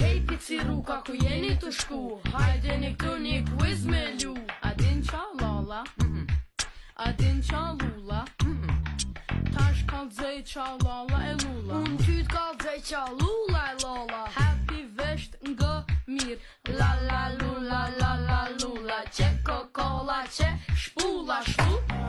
Hej piciruka, ku jeni të shku? Hajdeni këtu një quiz me lu. A din qa lala? A din qa lula? Tash kallzej qa lala e lula. Unë ty t'kallzej qa lula e lala. Happy vesht nga mirë. La la lula la la lula. Qe kokolla qe shpulla shlu.